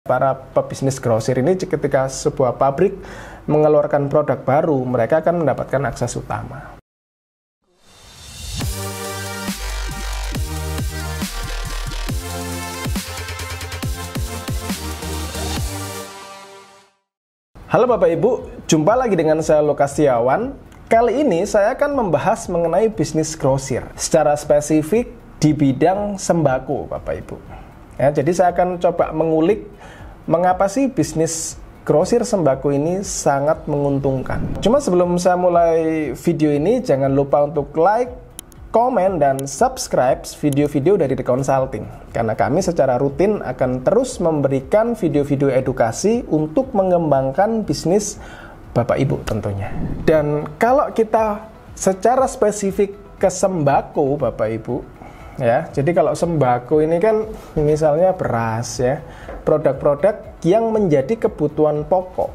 Para pebisnis grosir ini ketika sebuah pabrik mengeluarkan produk baru, mereka akan mendapatkan akses utama. Halo Bapak Ibu, jumpa lagi dengan saya Lukas Setiawan. Kali ini saya akan membahas mengenai bisnis grosir, secara spesifik di bidang sembako Bapak Ibu. Ya, jadi saya akan coba mengulik mengapa sih bisnis grosir sembako ini sangat menguntungkan. Cuma sebelum saya mulai video ini, jangan lupa untuk like, komen, dan subscribe video-video dari The Consulting. Karena kami secara rutin akan terus memberikan video-video edukasi untuk mengembangkan bisnis Bapak Ibu tentunya. Dan kalau kita secara spesifik ke sembako Bapak Ibu, ya, jadi kalau sembako ini kan misalnya beras ya, produk-produk yang menjadi kebutuhan pokok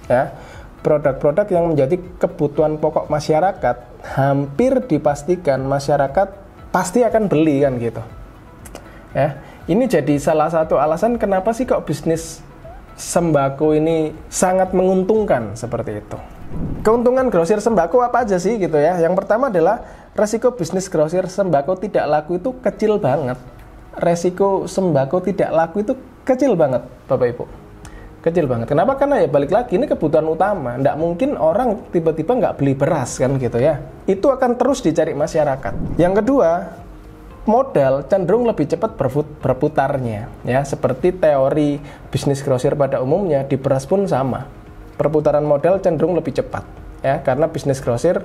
ya, produk-produk yang menjadi kebutuhan pokok masyarakat, hampir dipastikan masyarakat pasti akan beli kan gitu ya. Ini jadi salah satu alasan kenapa sih kok bisnis sembako ini sangat menguntungkan seperti itu. Keuntungan grosir sembako apa aja sih gitu ya. Yang pertama adalah resiko bisnis grosir sembako tidak laku itu kecil banget. Resiko sembako tidak laku itu kecil banget Bapak Ibu. Kecil banget. Kenapa? Karena ya balik lagi ini kebutuhan utama. Nggak mungkin orang tiba-tiba nggak beli beras kan gitu ya. Itu akan terus dicari masyarakat. Yang kedua, modal cenderung lebih cepat berputarnya ya. Seperti teori bisnis grosir pada umumnya, di beras pun sama. Perputaran modal cenderung lebih cepat ya, karena bisnis grosir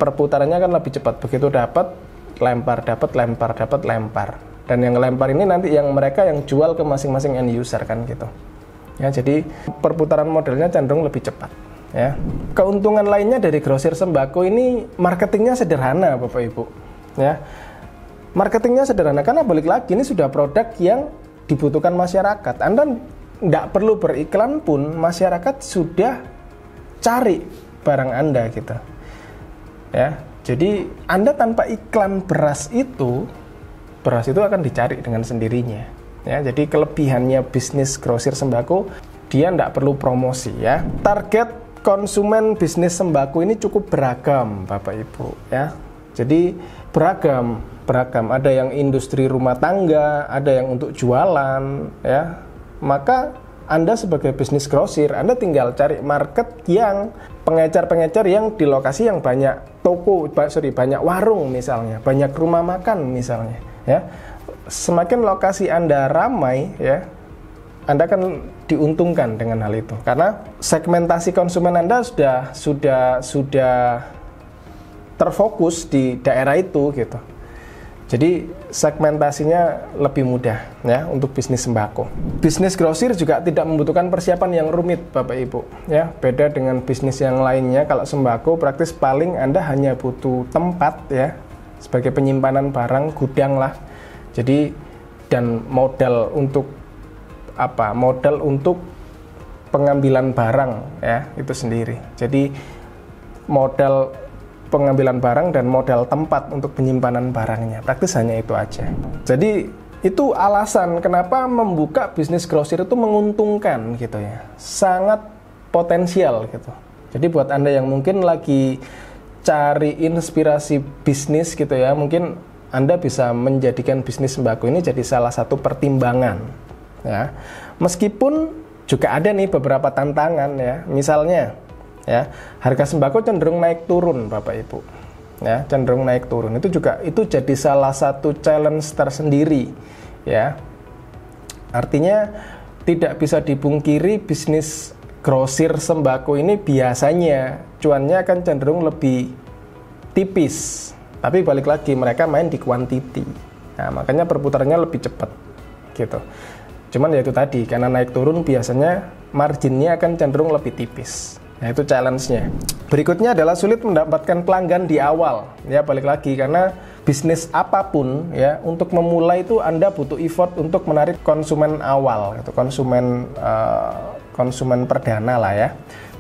perputarannya kan lebih cepat. Begitu dapat lempar, lempar, dan yang lempar ini nanti yang mereka yang jual ke masing-masing end user kan gitu ya. Jadi perputaran modalnya cenderung lebih cepat ya. Keuntungan lainnya dari grosir sembako ini, marketingnya sederhana Bapak Ibu ya. Marketingnya sederhana karena balik lagi ini sudah produk yang dibutuhkan masyarakat. Anda nggak perlu beriklan pun masyarakat sudah cari barang Anda gitu ya. Jadi Anda tanpa iklan beras itu akan dicari dengan sendirinya ya. Jadi kelebihannya bisnis grosir sembako, dia nggak perlu promosi ya. Target konsumen bisnis sembako ini cukup beragam Bapak Ibu ya. Jadi beragam, ada yang industri rumah tangga, ada yang untuk jualan ya. Maka Anda sebagai bisnis grosir, Anda tinggal cari market yang pengecar-pengecar yang di lokasi yang banyak toko, banyak warung misalnya, banyak rumah makan misalnya ya. Semakin lokasi Anda ramai ya, Anda akan diuntungkan dengan hal itu. Karena segmentasi konsumen Anda sudah terfokus di daerah itu gitu. Jadi segmentasinya lebih mudah ya untuk bisnis sembako. Bisnis grosir juga tidak membutuhkan persiapan yang rumit Bapak Ibu ya. Beda dengan bisnis yang lainnya, kalau sembako praktis paling Anda hanya butuh tempat ya sebagai penyimpanan barang, gudang lah. Jadi dan modal untuk apa? Modal untuk pengambilan barang ya itu sendiri. Jadi modal pengambilan barang dan modal tempat untuk penyimpanan barangnya, praktis hanya itu aja. Jadi itu alasan kenapa membuka bisnis grosir itu menguntungkan gitu ya, sangat potensial gitu. Jadi buat Anda yang mungkin lagi cari inspirasi bisnis gitu ya, mungkin Anda bisa menjadikan bisnis sembako ini jadi salah satu pertimbangan ya. Meskipun juga ada nih beberapa tantangan ya, misalnya ya, harga sembako cenderung naik turun Bapak Ibu ya, cenderung naik turun. Itu jadi salah satu challenge tersendiri ya. Artinya tidak bisa dipungkiri bisnis grosir sembako ini biasanya cuannya akan cenderung lebih tipis, tapi balik lagi mereka main di quantity. Nah, makanya perputarannya lebih cepat gitu. Cuman ya itu tadi, karena naik turun biasanya marginnya akan cenderung lebih tipis. Nah, itu challenge-nya. Berikutnya adalah sulit mendapatkan pelanggan di awal. Ya, balik lagi karena bisnis apapun ya, untuk memulai itu Anda butuh effort untuk menarik konsumen awal, gitu. Konsumen perdana lah ya.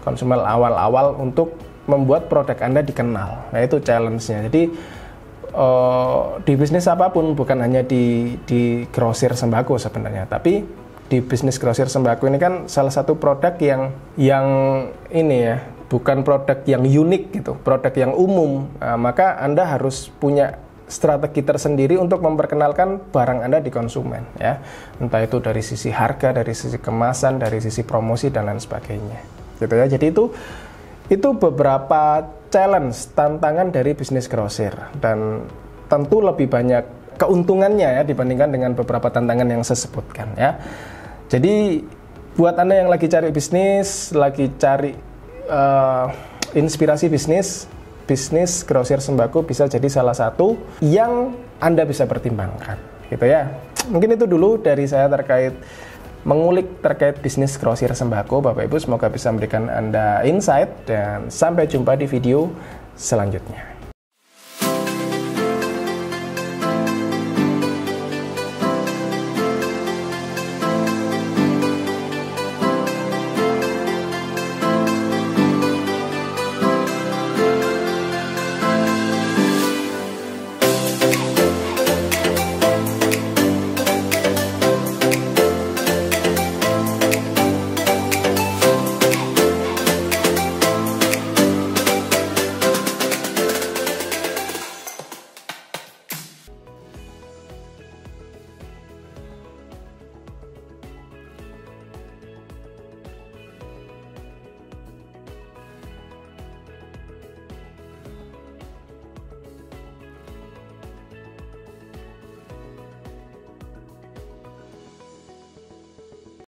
Konsumen awal-awal untuk membuat produk Anda dikenal. Nah, itu challenge-nya. Jadi di bisnis apapun, bukan hanya di grosir sembako sebenarnya, tapi di bisnis grosir sembako ini kan salah satu produk yang ini ya, bukan produk yang unik gitu, produk yang umum. Maka Anda harus punya strategi tersendiri untuk memperkenalkan barang Anda di konsumen ya. Entah itu dari sisi harga, dari sisi kemasan, dari sisi promosi dan lain sebagainya. Gitu ya. Jadi itu beberapa challenge, tantangan dari bisnis grosir, dan tentu lebih banyak keuntungannya ya dibandingkan dengan beberapa tantangan yang saya sebutkan ya. Jadi buat Anda yang lagi cari bisnis, lagi cari inspirasi bisnis grosir sembako bisa jadi salah satu yang Anda bisa pertimbangkan gitu ya. Mungkin itu dulu dari saya mengulik terkait bisnis grosir sembako, Bapak Ibu. Semoga bisa memberikan Anda insight, dan sampai jumpa di video selanjutnya.